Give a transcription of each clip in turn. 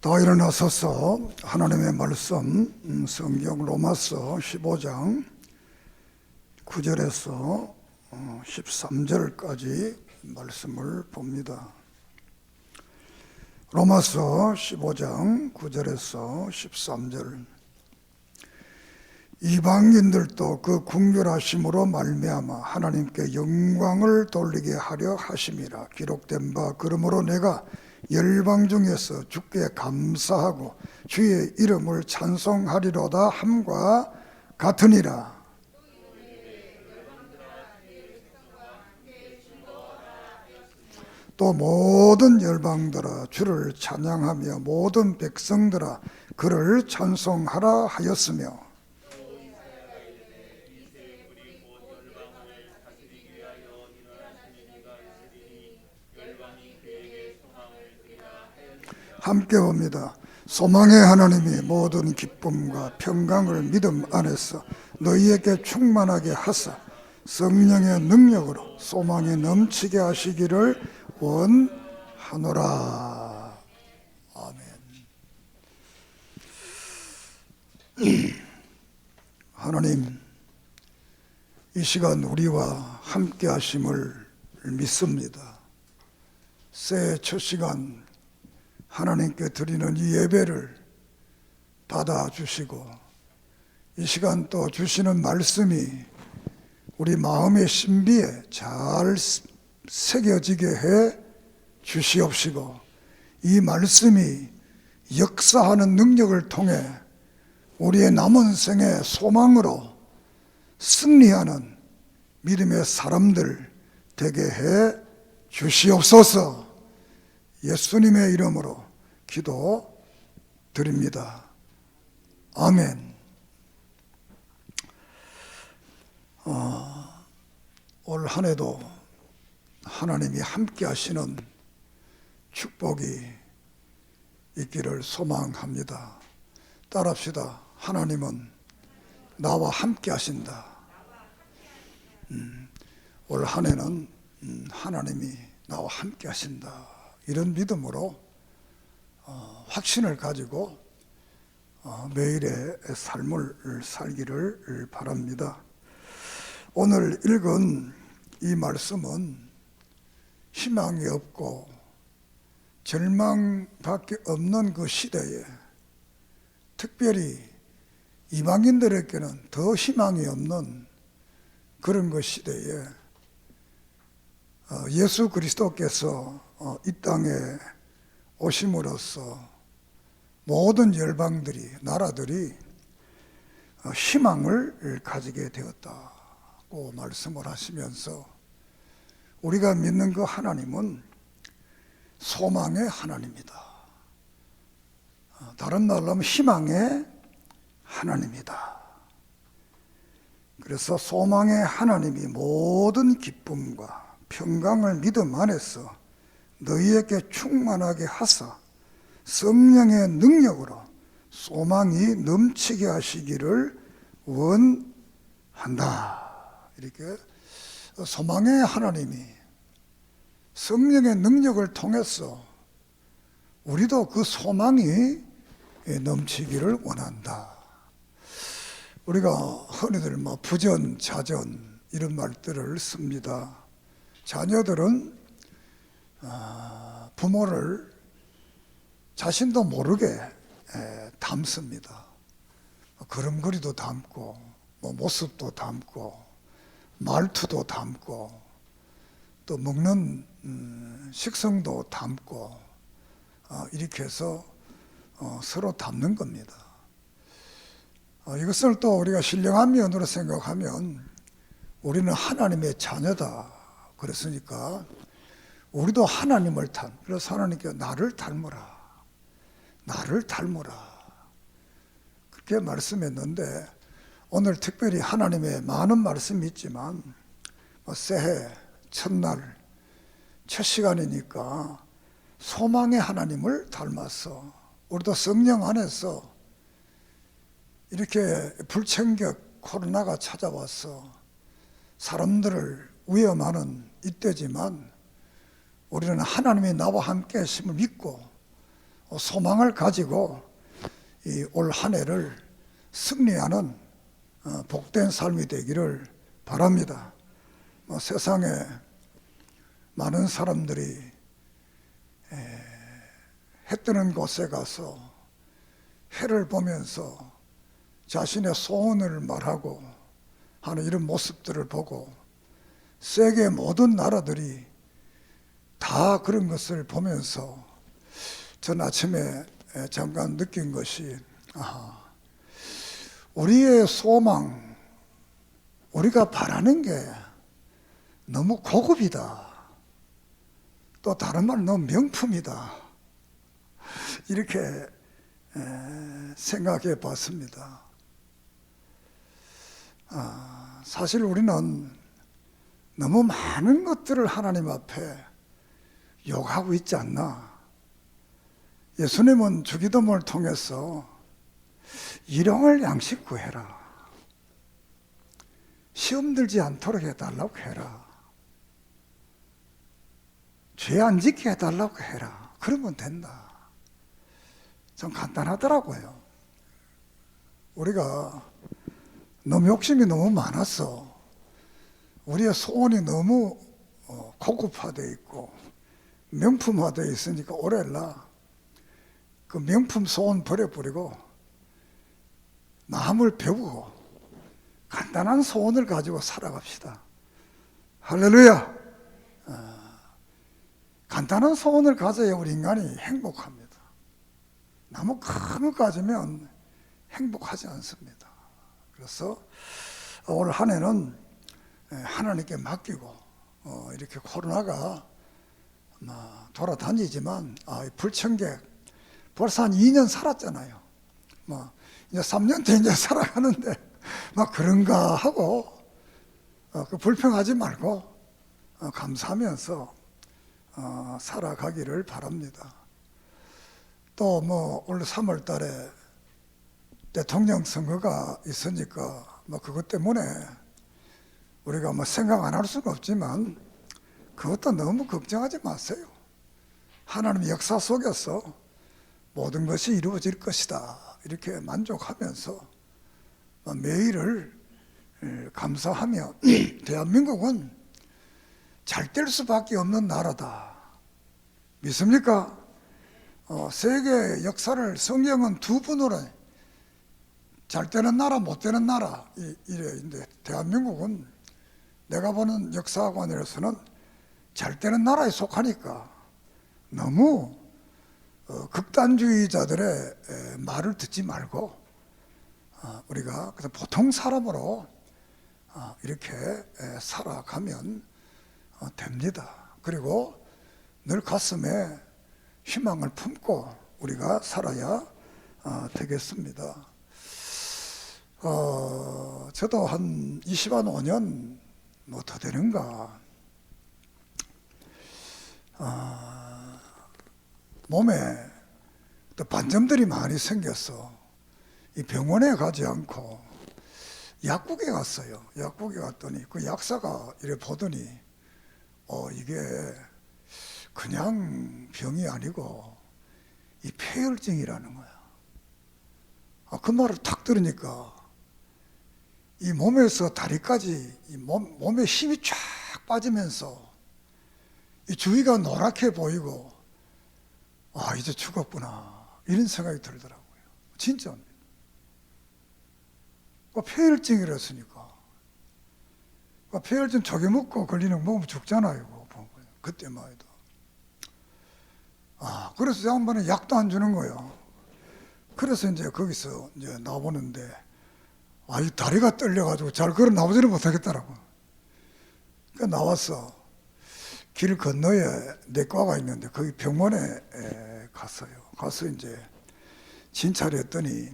다 일어나서서 하나님의 말씀 성경 로마서 15장 9절에서 13절까지 말씀을 봅니다. 로마서 15장 9절에서 13절. 이방인들도 그 긍휼하심으로 말미암아 하나님께 영광을 돌리게 하려 하심이라. 기록된 바 그러므로 내가 열방 중에서 주께 감사하고 주의 이름을 찬송하리로다 함과 같으니라. 또 모든 열방들아 주를 찬양하며 모든 백성들아 그를 찬송하라 하였으며, 함께 봅니다. 소망의 하나님이 모든 기쁨과 평강을 믿음 안에서 너희에게 충만하게 하사 성령의 능력으로 소망이 넘치게 하시기를 원하노라. 아멘. 하나님, 이 시간 우리와 함께 하심을 믿습니다. 새해 첫 시간 하나님께 드리는 이 예배를 받아주시고 이 시간 또 주시는 말씀이 우리 마음의 신비에 잘 새겨지게 해 주시옵시고, 이 말씀이 역사하는 능력을 통해 우리의 남은 생의 소망으로 승리하는 믿음의 사람들 되게 해 주시옵소서. 예수님의 이름으로 기도드립니다. 아멘. 올 한 해도 하나님이 함께 하시는 축복이 있기를 소망합니다. 따라합시다. 하나님은 나와 함께 하신다. 올 한 해는 하나님이 나와 함께 하신다. 이런 믿음으로 확신을 가지고 매일의 삶을 살기를 바랍니다. 오늘 읽은 이 말씀은 희망이 없고 절망밖에 없는 그 시대에, 특별히 이방인들에게는 더 희망이 없는 그런 그 시대에 예수 그리스도께서 이 땅에 오심으로써 모든 열방들이, 나라들이 희망을 가지게 되었다고 말씀을 하시면서, 우리가 믿는 그 하나님은 소망의 하나님이다. 다른 말로 하면 희망의 하나님이다. 그래서 소망의 하나님이 모든 기쁨과 평강을 믿음 안에서 너희에게 충만하게 하사 성령의 능력으로 소망이 넘치게 하시기를 원한다. 이렇게 소망의 하나님이 성령의 능력을 통해서 우리도 그 소망이 넘치기를 원한다. 우리가 흔히들 부전, 자전 이런 말들을 씁니다. 자녀들은 부모를 자신도 모르게 닮습니다. 걸음걸이도 닮고 모습도 닮고 말투도 닮고 또 먹는 식성도 닮고 이렇게 해서 서로 닮는 겁니다. 이것을 또 우리가 신령한 면으로 생각하면 우리는 하나님의 자녀다. 그랬으니까 우리도 하나님을 그래서 하나님께 나를 닮으라. 나를 닮으라. 그렇게 말씀했는데, 오늘 특별히 하나님의 많은 말씀이 있지만 새해 첫날 첫 시간이니까 소망의 하나님을 닮아서 우리도 성령 안에서 이렇게 불청격 코로나가 찾아와서 사람들을 위험하는 이때지만 우리는 하나님이 나와 함께 하심을 믿고 소망을 가지고 이 올 한 해를 승리하는 복된 삶이 되기를 바랍니다. 세상에 많은 사람들이 해 뜨는 곳에 가서 해를 보면서 자신의 소원을 말하고 하는 이런 모습들을 보고 세계 모든 나라들이 다 그런 것을 보면서 전 아침에 잠깐 느낀 것이 우리의 소망, 우리가 바라는 게 너무 고급이다. 또 다른 말 너무 명품이다. 이렇게 생각해 봤습니다. 사실 우리는 너무 많은 것들을 하나님 앞에 요구하고 있지 않나. 예수님은 주기도문을 통해서 일용할 양식 구해라. 시험 들지 않도록 해달라고 해라. 죄 안 짓게 해달라고 해라. 그러면 된다. 좀 간단하더라고요. 우리가 너무 욕심이 너무 많아서 우리의 소원이 너무 고급화되어 있고 명품화되어 있으니까 오래라 그 명품 소원 버려버리고 마음을 배우고 간단한 소원을 가지고 살아갑시다. 할렐루야. 간단한 소원을 가져야 우리 인간이 행복합니다. 너무 큰 거 가지면 행복하지 않습니다. 그래서 올 한 해는 하나님께 맡기고 이렇게 코로나가 돌아다니지만 불청객 벌써 한 2년 살았잖아요. 이제 3년째 이제 살아가는데 그런가 하고 불평하지 말고 감사하면서 살아가기를 바랍니다. 또 올 3월 달에 대통령 선거가 있으니까 그것 때문에 우리가 생각 안 할 수는 없지만 그것도 너무 걱정하지 마세요. 하나님의 역사 속에서 모든 것이 이루어질 것이다. 이렇게 만족하면서 매일을 감사하며 대한민국은 잘 될 수밖에 없는 나라다. 믿습니까? 세계 역사를 성경은 두 분으로 잘 되는 나라, 못 되는 나라 이래인데 대한민국은 내가 보는 역사관에서는 잘 되는 나라에 속하니까 너무 극단주의자들의 말을 듣지 말고 우리가 그래서 보통 사람으로 이렇게 살아가면 됩니다. 그리고 늘 가슴에 희망을 품고 우리가 살아야 되겠습니다. 저도 한 20한 5년 더 되는가 몸에 또 반점들이 많이 생겨서 이 병원에 가지 않고 약국에 갔어요. 약국에 갔더니 그 약사가 이래 보더니 이게 그냥 병이 아니고 이 폐혈증이라는 거야. 그 말을 탁 들으니까 이 몸에서 다리까지 이 몸에 힘이 쫙 빠지면서 이 주위가 노랗게 보이고 이제 죽었구나 이런 생각이 들더라고요. 진짜입니다. 폐혈증이랬으니까 폐혈증 조개 먹고 걸리는 거 먹으면 죽잖아요. 그때만 해도. 그래서 양반은 약도 안 주는 거예요. 그래서 이제 거기서 이제 나오는데 이 다리가 떨려가지고 잘 걸어 나오지는 못하겠더라고. 그러니까 나와서 길 건너에 내과가 있는데 거기 병원에 갔어요. 가서 이제 진찰을 했더니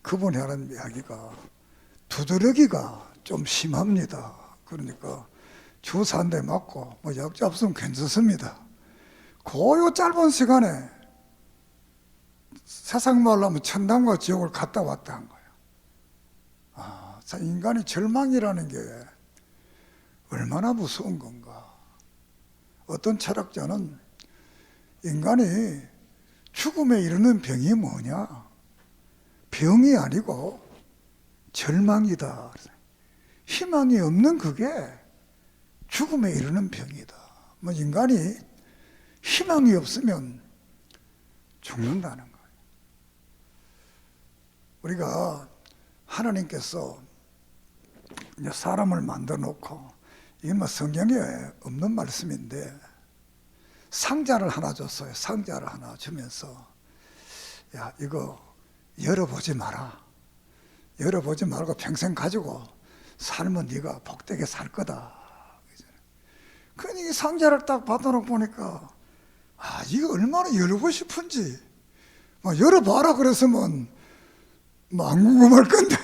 그분이 하는 이야기가 두드러기가 좀 심합니다. 그러니까 주사 한 대 맞고 약 잡수면 괜찮습니다. 그 짧은 시간에 세상 말로 하면 천당과 지옥을 갔다 왔다 한 거예요. 인간이 절망이라는 게 얼마나 무서운 건가. 어떤 철학자는 인간이 죽음에 이르는 병이 뭐냐? 병이 아니고 절망이다. 희망이 없는 그게 죽음에 이르는 병이다. 뭐 인간이 희망이 없으면 죽는다는 거예요. 우리가 하나님께서 이제 사람을 만들어 놓고, 이게 뭐 성경에 없는 말씀인데, 상자를 하나 줬어요. 상자를 하나 주면서, 야, 이거 열어보지 마라. 열어보지 말고 평생 가지고 살면 네가 복되게 살 거다. 그러니 이 상자를 딱 받아놓고 보니까, 아, 이거 얼마나 열고 싶은지. 막 열어봐라 그랬으면 뭐 안 궁금할 건데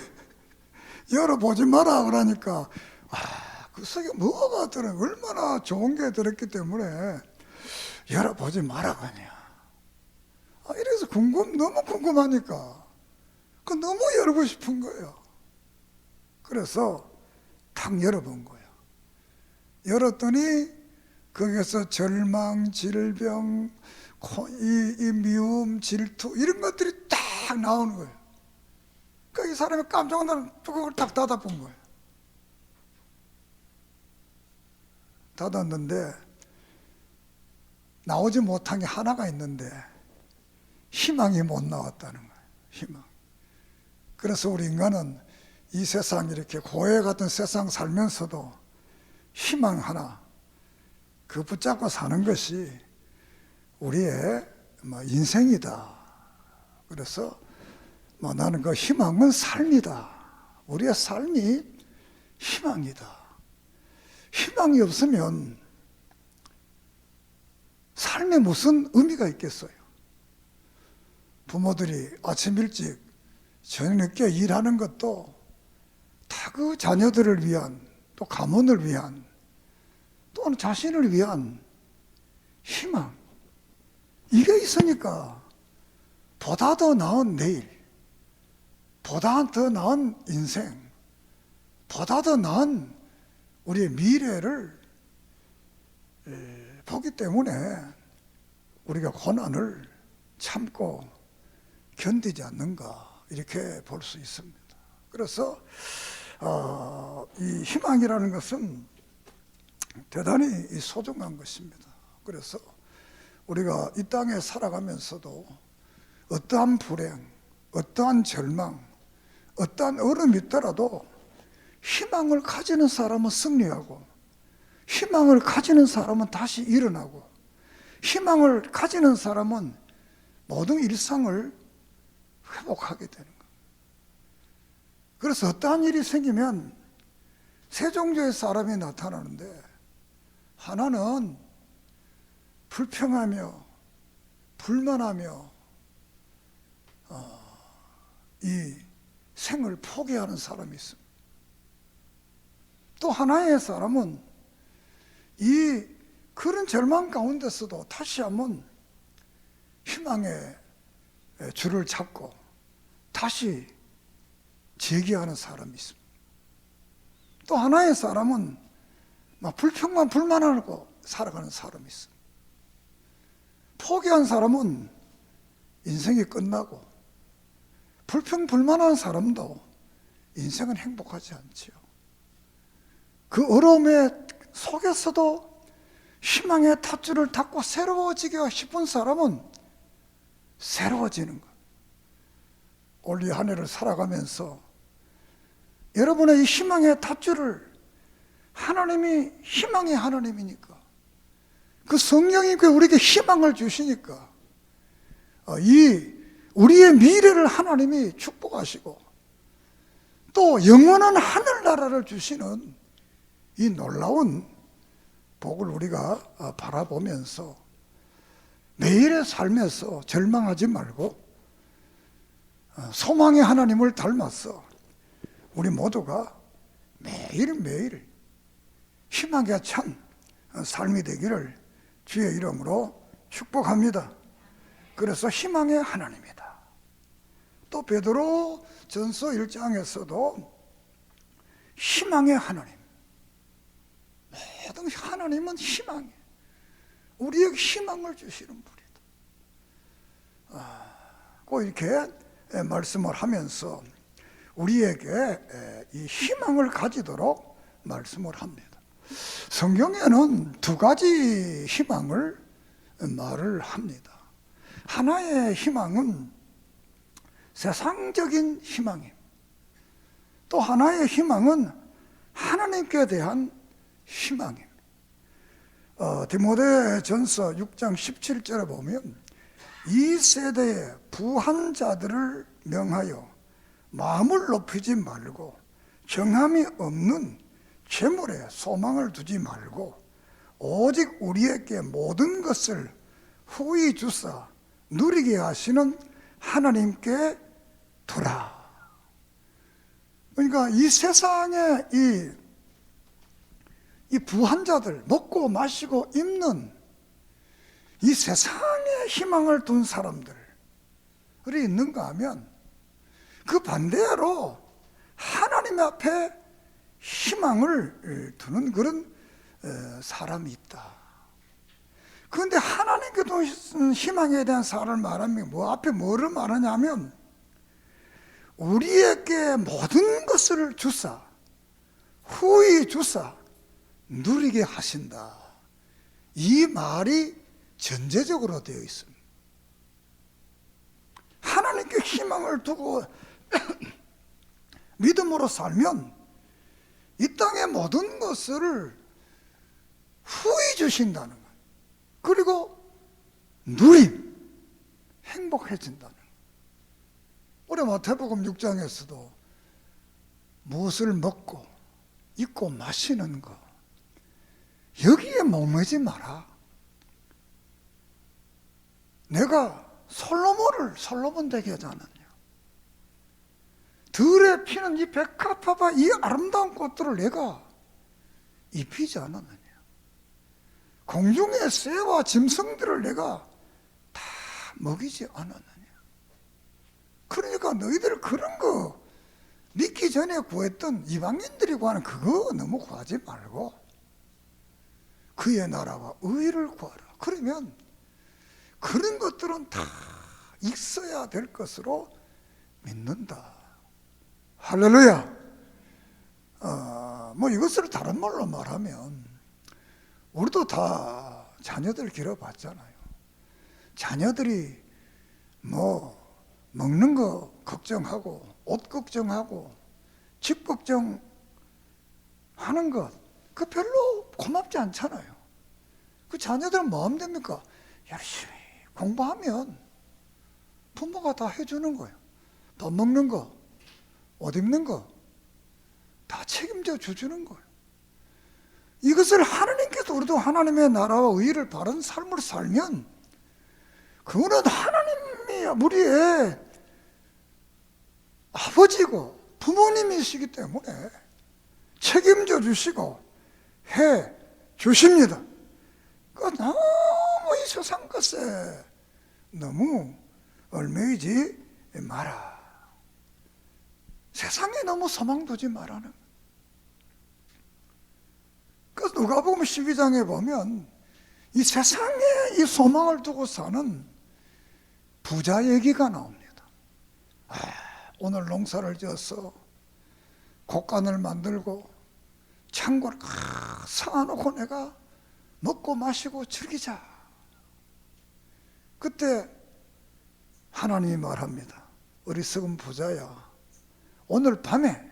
열어보지 마라 그러니까, 아, 그 속에 뭐가 들어, 얼마나 좋은 게 들었기 때문에 열어보지 마라 그냥. 아, 이래서 너무 궁금하니까 그 너무 열고 싶은 거예요. 그래서 탁 열어본 거예요. 열었더니 거기서 절망, 질병, 이 미움, 질투 이런 것들이 딱 나오는 거예요. 그러니까 이 사람이 깜짝 놀라서 뚜껑을 딱 닫아본 거예요. 닫았는데 나오지 못한 게 하나가 있는데 희망이 못 나왔다는 거예요. 희망. 그래서 우리 인간은 이 세상, 이렇게 고해 같은 세상 살면서도 희망 하나 그 붙잡고 사는 것이 우리의 인생이다. 그래서 나는 그 희망은 삶이다. 우리의 삶이 희망이다. 희망이 없으면 삶에 무슨 의미가 있겠어요? 부모들이 아침 일찍 저녁 늦게 일하는 것도 다 그 자녀들을 위한, 또 가문을 위한, 또는 자신을 위한 희망, 이게 있으니까 보다 더 나은 내일, 보다 더 나은 인생, 보다 더 나은 우리의 미래를 보기 때문에 우리가 고난을 참고 견디지 않는가, 이렇게 볼 수 있습니다. 그래서 이 희망이라는 것은 대단히 소중한 것입니다. 그래서 우리가 이 땅에 살아가면서도 어떠한 불행, 어떠한 절망, 어떠한 어려움이 있더라도 희망을 가지는 사람은 승리하고, 희망을 가지는 사람은 다시 일어나고, 희망을 가지는 사람은 모든 일상을 회복하게 되는 거예요. 그래서 어떠한 일이 생기면 세 종류의 사람이 나타나는데, 하나는 불평하며 불만하며 이 생을 포기하는 사람이 있습니다. 또 하나의 사람은 이 그런 절망 가운데서도 다시 한번 희망의 줄을 잡고 다시 재기하는 사람이 있습니다. 또 하나의 사람은 막 불평만 불만하고 살아가는 사람이 있습니다. 포기한 사람은 인생이 끝나고, 불평 불만한 사람도 인생은 행복하지 않지요. 그 어려움의 속에서도 희망의 탯줄을 닫고 새로워지기가 싶은 사람은 새로워지는 것. 올 이 한 해를 살아가면서 여러분의 이 희망의 탯줄을, 하나님이 희망의 하나님이니까, 그 성령이 우리에게 희망을 주시니까 이 우리의 미래를 하나님이 축복하시고, 또 영원한 하늘나라를 주시는 이 놀라운 복을 우리가 바라보면서 매일의 삶에서 절망하지 말고 소망의 하나님을 닮아서 우리 모두가 매일매일 희망에 찬 삶이 되기를 주의 이름으로 축복합니다. 그래서 희망의 하나님이다. 또 베드로 전서 1장에서도 희망의 하나님, 모든 하나님은 희망이에요. 우리에게 희망을 주시는 분이다. 꼭 이렇게 말씀을 하면서 우리에게 이 희망을 가지도록 말씀을 합니다. 성경에는 두 가지 희망을 말을 합니다. 하나의 희망은 세상적인 희망입니다. 또 하나의 희망은 하나님께 대한 희망입니다. 디모데전서 6장 17절에 보면 이 세대의 부한 자들을 명하여 마음을 높이지 말고 정함이 없는 재물에 소망을 두지 말고 오직 우리에게 모든 것을 후히 주사 누리게 하시는 하나님께 두라. 그러니까 이 세상에 이 부한 자들, 먹고 마시고 입는 이 세상에 희망을 둔 사람들이 있는가 하면 그 반대로 하나님 앞에 희망을 두는 그런 사람이 있다. 그런데 하나님께 두신 희망에 대한 사람을 말하면 앞에 뭐를 말하냐면 우리에게 모든 것을 주사 후히 주사 누리게 하신다. 이 말이 전제적으로 되어 있습니다. 하나님께 희망을 두고 믿음으로 살면 이 땅의 모든 것을 후히 주신다는 거예요. 그리고 누림, 행복해진다는 거예요. 우리 마태복음 6장에서도 무엇을 먹고 입고 마시는 것, 여기에 목매지 마라. 내가 솔로몬 되게 하지 않았냐. 들에 피는 이 백합화와 이 아름다운 꽃들을 내가 입히지 않았느냐. 공중의 새와 짐승들을 내가 다 먹이지 않았느냐. 그러니까 너희들 그런 거 믿기 전에 구했던 이방인들이 구하는 그거 너무 구하지 말고 그의 나라와 의를 구하라. 그러면 그런 것들은 다 있어야 될 것으로 믿는다. 할렐루야. 뭐 이것을 다른 말로 말하면 우리도 다 자녀들 기러봤잖아요. 자녀들이 뭐 먹는 거 걱정하고 옷 걱정하고 집 걱정하는 것, 그 별로 고맙지 않잖아요. 그 자녀들은 뭐 하면 됩니까? 열심히 공부하면 부모가 다 해주는 거예요. 밥 먹는 거, 옷 입는 거 다 책임져 주는 거예요. 이것을 하나님께서 우리도 하나님의 나라와 의를 바른 삶을 살면 그거는 하나님이 우리의 아버지고 부모님이시기 때문에 책임져 주시고 해 주십니다. 너무 이 세상 것에 너무 얽매이지 마라. 세상에 너무 소망 두지 말라는. 그래서 누가복음 12장에 보면 이 세상에 이 소망을 두고 사는 부자 얘기가 나옵니다. 오늘 농사를 지어서 곡간을 만들고 창고를 쌓아놓고 내가 먹고 마시고 즐기자. 그때 하나님이 말합니다. 어리석은 부자야, 오늘 밤에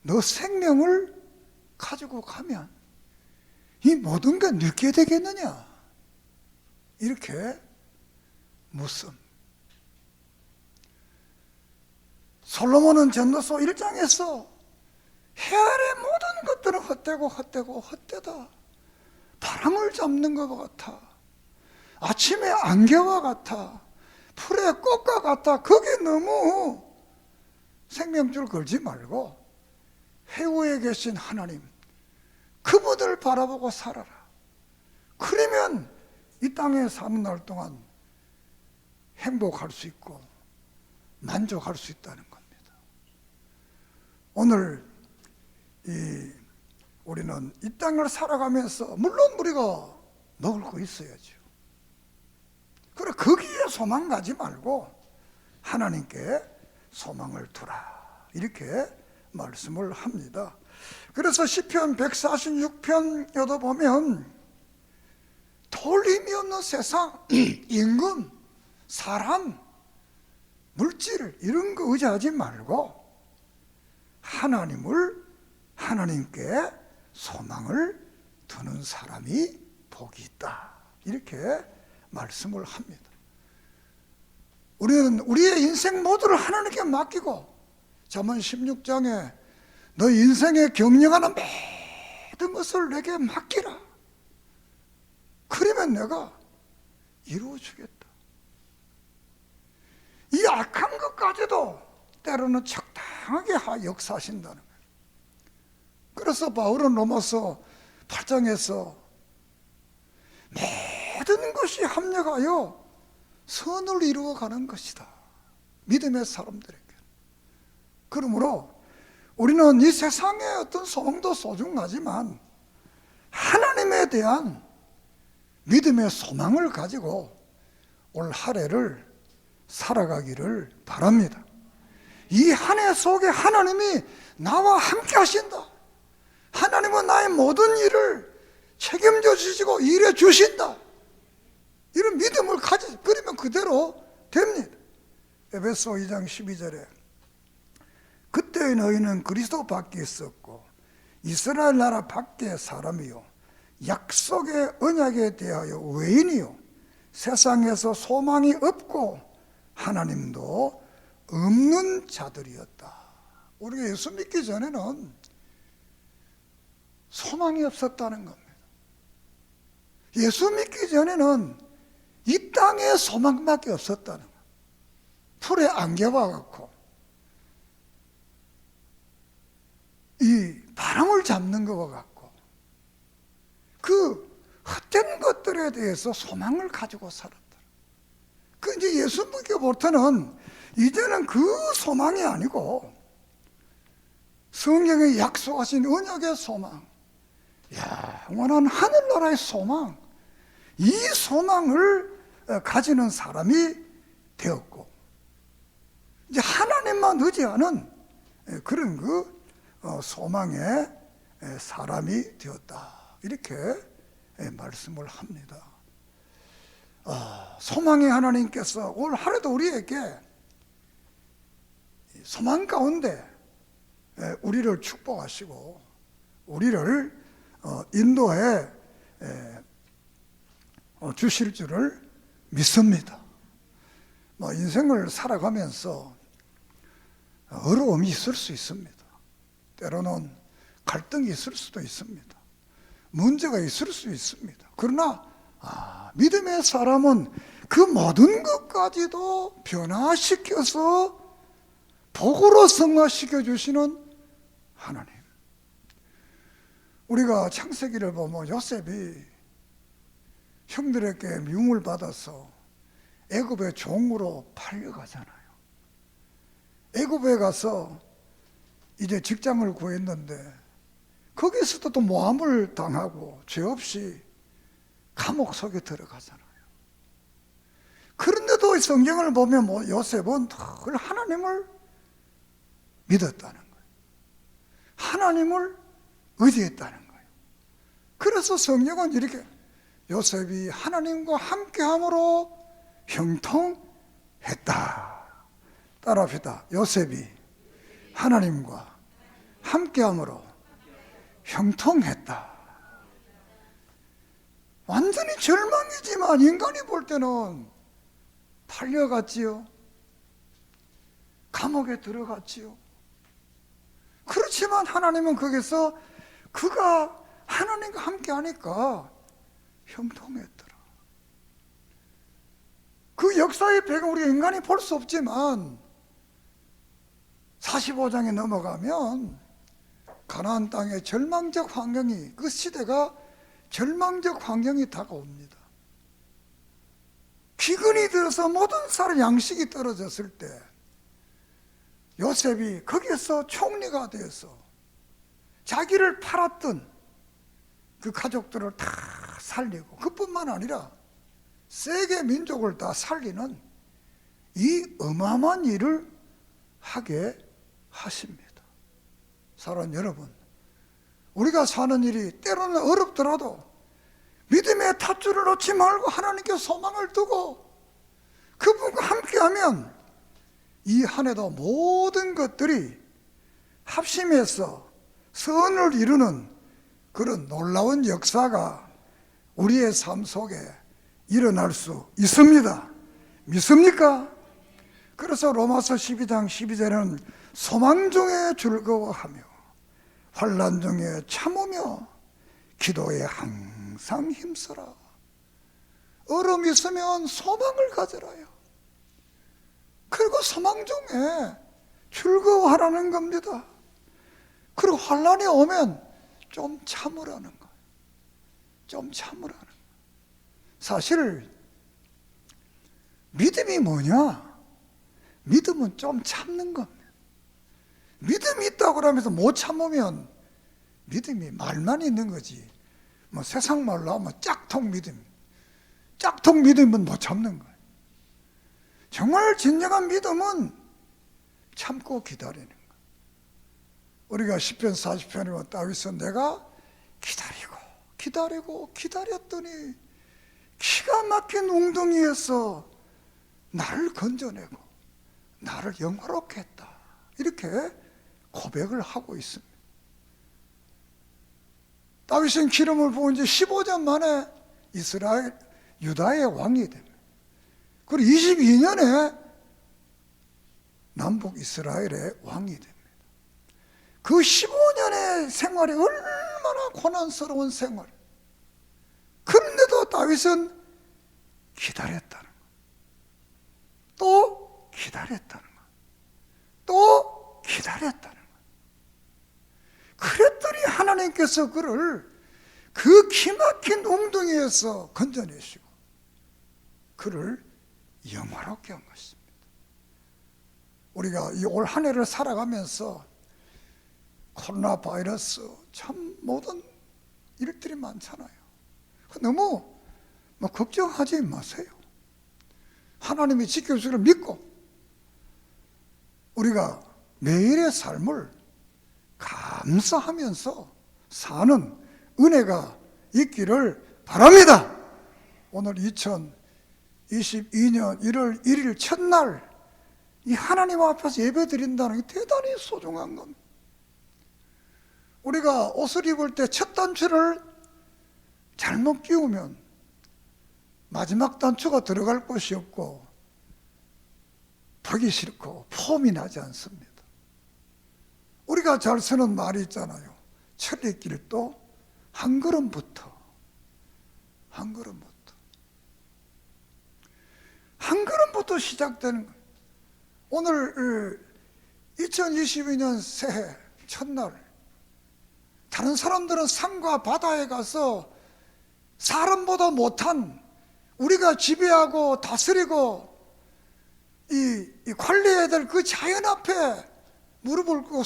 너 생명을 가지고 가면 이 모든 게 늙게 되겠느냐. 이렇게 묻습니다. 솔로몬은 전도서 1장에서 해 아래 모든 것들은 헛되다. 바람을 잡는 것 같아. 아침에 안개와 같아. 풀의 꽃과 같아. 거기에 너무 생명줄 걸지 말고 해우에 계신 하나님, 그분을 바라보고 살아라. 그러면 이 땅에 사는 날 동안 행복할 수 있고 만족할 수 있다는 겁니다. 오늘 우리는 이 땅을 살아가면서 물론 우리가 먹을 거 있어야죠. 그래, 거기에 소망 가지 말고 하나님께 소망을 두라, 이렇게 말씀을 합니다. 그래서 시편 146편에도 보면 돌림이 없는 세상, 임금, 사람, 물질 이런 거 의지하지 말고 하나님께 소망을 두는 사람이 복이 있다, 이렇게 말씀을 합니다. 우리는 우리의 인생 모두를 하나님께 맡기고 잠언 16장에 너 인생에 경영하는 모든 것을 내게 맡기라, 그러면 내가 이루어주겠다. 이 악한 것까지도 때로는 적당하게 역사하신다는 거예요. 그래서 바울은 로마서 8장에서 모든 것이 합력하여 선을 이루어가는 것이다, 믿음의 사람들에게. 그러므로 우리는 이 세상의 어떤 소망도 소중하지만 하나님에 대한 믿음의 소망을 가지고 올 한 해를 살아가기를 바랍니다. 이 한 해 속에 하나님이 나와 함께 하신다, 하나님은 나의 모든 일을 책임져 주시고 일해 주신다, 이런 믿음을 그러면 그대로 됩니다. 에베소 2장 12절에 그때의 너희는 그리스도 밖에 있었고 이스라엘 나라 밖의 사람이요 약속의 언약에 대하여 외인이요 세상에서 소망이 없고 하나님도 없는 자들이었다. 우리가 예수 믿기 전에는 소망이 없었다는 겁니다. 예수 믿기 전에는 이 땅에 소망밖에 없었다는 거예요. 풀에 안개와 같고 이 바람을 잡는 것과 같고 그 헛된 것들에 대해서 소망을 가지고 살았다. 그 이제 예수 믿기부터는 이제는 그 소망이 아니고 성경에 약속하신 언약의 소망, 영원한 하늘나라의 소망, 이 소망을 가지는 사람이 되었고 이제 하나님만 의지하는 그런 그 소망의 사람이 되었다, 이렇게 말씀을 합니다. 소망의 하나님께서 올 하루도 우리에게 소망 가운데 우리를 축복하시고 우리를 인도해 주실 줄을 믿습니다. 인생을 살아가면서 어려움이 있을 수 있습니다. 때로는 갈등이 있을 수도 있습니다. 문제가 있을 수 있습니다. 그러나 믿음의 사람은 그 모든 것까지도 변화시켜서 복으로 성화시켜 주시는 하나님. 우리가 창세기를 보면 요셉이 형들에게 미움을 받아서 애굽의 종으로 팔려가잖아요. 애굽에 가서 이제 직장을 구했는데 거기서도 또 모함을 당하고 죄 없이 감옥 속에 들어가잖아요. 그런데도 성경을 보면 요셉은 늘 하나님을 믿었다는 거예요. 하나님을 의지했다는 거예요. 그래서 성경은 이렇게 요셉이 하나님과 함께함으로 형통했다. 따라합시다. 요셉이 하나님과 함께함으로 형통했다. 완전히 절망이지만 인간이 볼 때는 팔려갔지요. 감옥에 들어갔지요. 그렇지만 하나님은 거기서 그가 하나님과 함께 하니까 형통했더라. 그 역사의 배경 우리가 인간이 볼 수 없지만 45장에 넘어가면 가나안 땅의 절망적 환경이, 그 시대가 절망적 환경이 다가옵니다. 기근이 들어서 모든 사람 양식이 떨어졌을 때 요셉이 거기에서 총리가 되어서 자기를 팔았던 그 가족들을 다 살리고, 그뿐만 아니라 세계 민족을 다 살리는 이 어마어마한 일을 하게 하십니다. 사랑하는 여러분, 우리가 사는 일이 때로는 어렵더라도 믿음의 탯줄을 놓지 말고 하나님께 소망을 두고 그분과 함께하면 이 한 해도 모든 것들이 합심해서 선을 이루는 그런 놀라운 역사가 우리의 삶 속에 일어날 수 있습니다. 믿습니까? 그래서 로마서 12장 12절에는 소망 중에 즐거워하며 환난 중에 참으며 기도에 항상 힘쓰라. 어려움이 있으면 소망을 가져라요. 그리고 소망 중에 즐거워하라는 겁니다. 그리고 환난이 오면 좀 참으라는 거예요. 좀 참으라는 거예요. 사실 믿음이 뭐냐? 믿음은 좀 참는 겁니다. 믿음이 있다고 그러면서 못 참으면 믿음이 말만 있는 거지. 뭐 세상 말로 하면 짝퉁 믿음. 짝퉁 믿음은 못 참는 거예요. 정말 진정한 믿음은 참고 기다리는 거예요. 우리가 시편 40편에 보면 다윗은 내가 기다렸더니 기가 막힌 웅덩이에서 나를 건져내고 나를 영화롭게 했다. 이렇게 고백을 하고 있습니다. 다윗은 기름을 부은 지 15년 만에 유다의 왕이 됩니다. 그리고 22년에 남북 이스라엘의 왕이 됩니다. 그 15년의 생활이 얼마나 고난스러운 생활. 그런데도 다윗은 기다렸다는 것. 또 기다렸다는 것. 또 기다렸다는 것. 그랬더니 하나님께서 그를 그 기막힌 웅덩이에서 건져내시고 그를 영화롭게 한 것입니다. 우리가 이 올 한 해를 살아가면서 코로나 바이러스 참 모든 일들이 많잖아요. 너무 걱정하지 마세요. 하나님이 지켜주기를 믿고 우리가 매일의 삶을 감사하면서 사는 은혜가 있기를 바랍니다. 오늘 2022년 1월 1일 첫날 이 하나님 앞에서 예배 드린다는 게 대단히 소중한 겁니다. 우리가 옷을 입을 때 첫 단추를 잘못 끼우면 마지막 단추가 들어갈 곳이 없고 보기 싫고 폼이 나지 않습니다. 우리가 잘 쓰는 말이 있잖아요. 천리길도 한 걸음부터 시작되는 거예요. 오늘 2022년 새해 첫날 다른 사람들은 산과 바다에 가서 사람보다 못한 우리가 지배하고 다스리고 이 관리해야 될 그 자연 앞에 무릎을 꿇고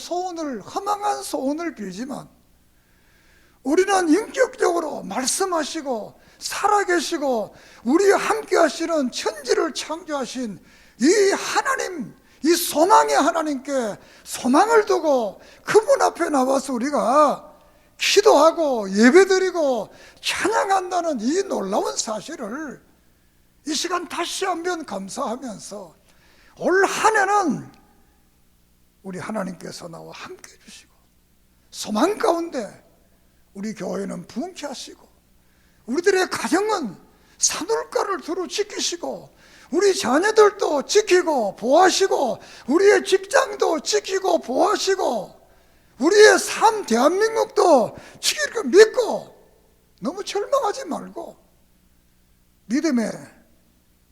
허망한 소원을 빌지만 우리는 인격적으로 말씀하시고 살아계시고 우리와 함께 하시는 천지를 창조하신 이 하나님, 이 소망의 하나님께 소망을 두고 그분 앞에 나와서 우리가 기도하고 예배드리고 찬양한다는 이 놀라운 사실을 이 시간 다시 한번 감사하면서 올 한 해는 우리 하나님께서 나와 함께 해주시고 소망 가운데 우리 교회는 부흥케 하시고 우리들의 가정은 산울가를 두루 지키시고 우리 자녀들도 지키고 보호하시고 우리의 직장도 지키고 보호하시고 우리의 삶 대한민국도 지킬 걸 믿고 너무 절망하지 말고 믿음의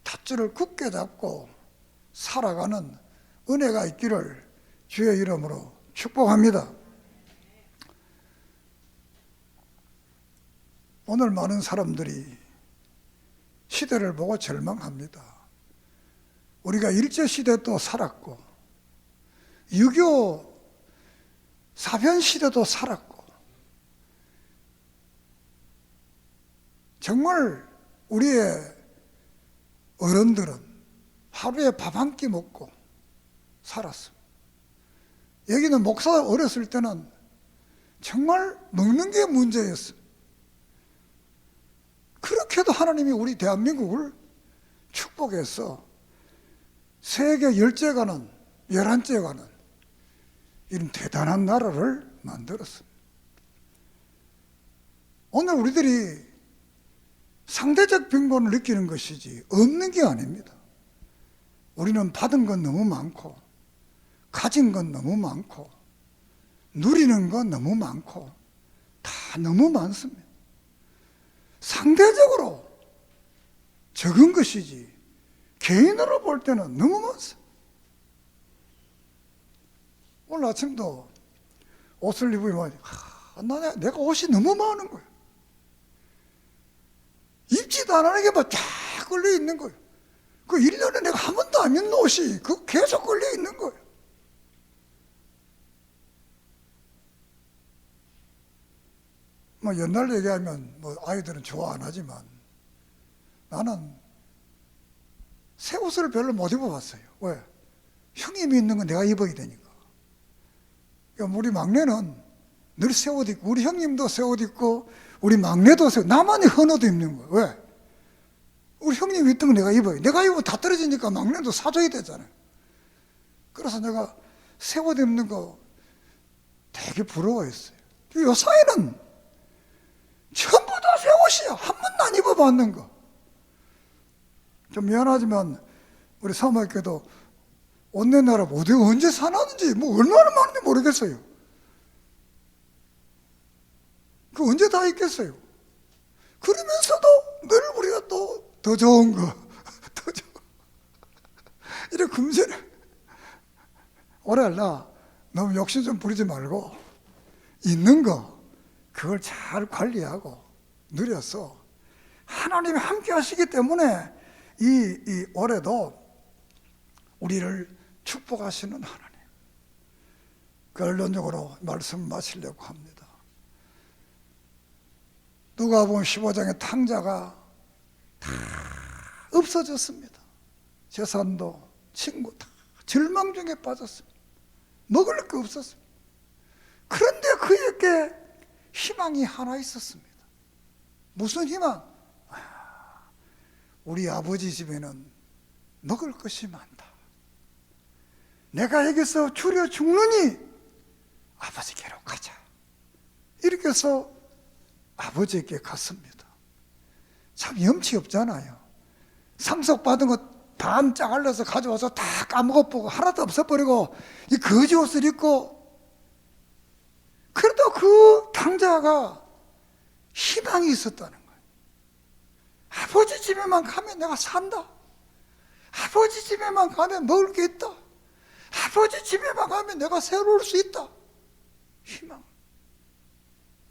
닷줄을 굳게 잡고 살아가는 은혜가 있기를 주의 이름으로 축복합니다. 오늘 많은 사람들이 시대를 보고 절망합니다. 우리가 일제시대도 살았고 6.25 사변시대도 살았고 정말 우리의 어른들은 하루에 밥 한 끼 먹고 살았습니다. 여기는 목사 어렸을 때는 정말 먹는 게 문제였습니다. 그렇게도 하나님이 우리 대한민국을 축복해서 세계 10째가는 11째가는 이런 대단한 나라를 만들었습니다. 오늘 우리들이 상대적 빈곤을 느끼는 것이지 없는 게 아닙니다. 우리는 받은 건 너무 많고 가진 건 너무 많고 누리는 건 너무 많고 다 너무 많습니다. 상대적으로 적은 것이지 개인으로 볼 때는 너무 많습니다. 오늘 아침도 옷을 입으면 내가 옷이 너무 많은 거예요. 입지도 안 하는 게 막 쫙 걸려 있는 거예요. 그 1년에 내가 한 번도 안 입는 옷이 그 계속 걸려 있는 거예요. 뭐 옛날 얘기하면 뭐 아이들은 좋아 안 하지만 나는 새 옷을 별로 못 입어봤어요. 왜? 형님이 입는 건 내가 입어야 되니까. 그러니까 우리 막내는 늘 새 옷 입고, 우리 형님도 새 옷 입고, 우리 막내도 새 옷, 나만이 헌 옷 입는 거예요. 왜? 우리 형님이 입던 거 내가 입어요. 내가 입으면 다 떨어지니까 막내도 사줘야 되잖아요. 그래서 내가 새 옷 입는 거 되게 부러워했어요. 요 사이는 전부 다 새 옷이야. 한 번도 안 입어봤는 거. 좀 미안하지만 우리 사모님께도 옷 내놔라 어디 언제 사놨는지 뭐 얼마나 많은지 모르겠어요. 그 언제 다 있겠어요. 그러면서도 늘 우리가 또 더 좋은 거, 더 좋은 거. 이래 금세를 오래할라 너무 욕심 좀 부리지 말고 있는 거 그걸 잘 관리하고 누려서 하나님이 함께 하시기 때문에 이 올해도 우리를 축복하시는 하나님, 결론적으로 말씀 마치려고 합니다. 누가복음 15장의 탕자가 다 없어졌습니다. 재산도 친구 다 절망 중에 빠졌습니다. 먹을 게 없었습니다. 그런데 그에게 희망이 하나 있었습니다. 무슨 희망? 우리 아버지 집에는 먹을 것이 많다. 내가 여기서 줄여 죽느니 아버지께로 가자. 이렇게 해서 아버지에게 갔습니다. 참 염치 없잖아요. 상속받은 것 반 짜갈려서 가져와서 다 까먹어보고 하나도 없어버리고 이 거지 옷을 입고, 그래도 그 탕자가 희망이 있었다는 거예요. 아버지 집에만 가면 내가 산다. 아버지 집에만 가면 먹을 게 있다. 아버지 집에만 가면 내가 새로울 수 있다. 희망.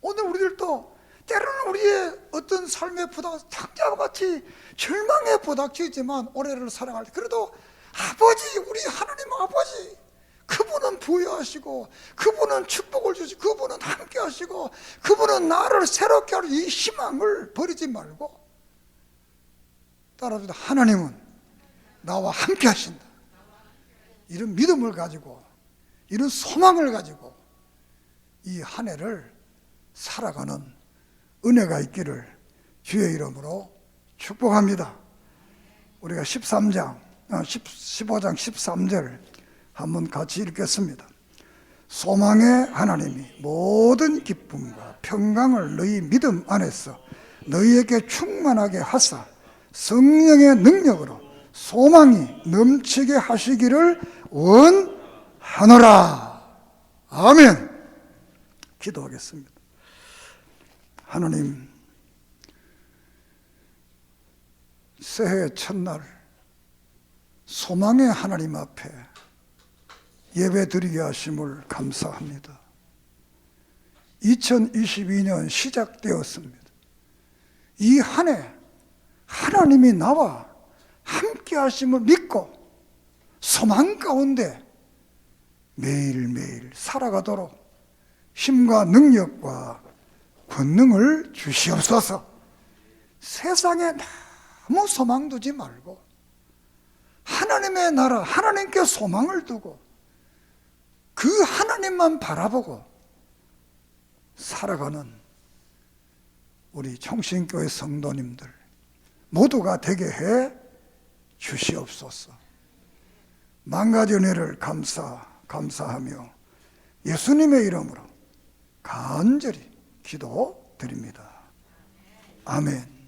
오늘 우리들도 때로는 우리의 어떤 삶의 탕자와 같이 절망에 부닥치지만 올해를 살아갈 때 그래도 아버지, 우리 하나님 아버지, 그분은 부여하시고 그분은 축복을 주시고 그분은 함께 하시고 그분은 나를 새롭게 하는 이 희망을 버리지 말고 따라주다. 하나님은 나와 함께 하신다. 이런 믿음을 가지고 이런 소망을 가지고 이 한 해를 살아가는 은혜가 있기를 주의 이름으로 축복합니다. 우리가 15장 13절 한번 같이 읽겠습니다. 소망의 하나님이 모든 기쁨과 평강을 너희 믿음 안에서 너희에게 충만하게 하사 성령의 능력으로 소망이 넘치게 하시기를 원하노라. 아멘. 기도하겠습니다. 하나님, 새해 첫날 소망의 하나님 앞에 예배 드리게 하심을 감사합니다. 2022년 시작되었습니다. 이 한 해 하나님이 나와 함께 하심을 믿고 소망 가운데 매일매일 살아가도록 힘과 능력과 권능을 주시옵소서. 세상에 너무 소망 두지 말고 하나님의 나라, 하나님께 소망을 두고 그 하나님만 바라보고 살아가는 우리 청신교회 성도님들 모두가 되게 해 주시옵소서. 만가지 은혜를 감사하며 예수님의 이름으로 간절히 기도드립니다. 아멘.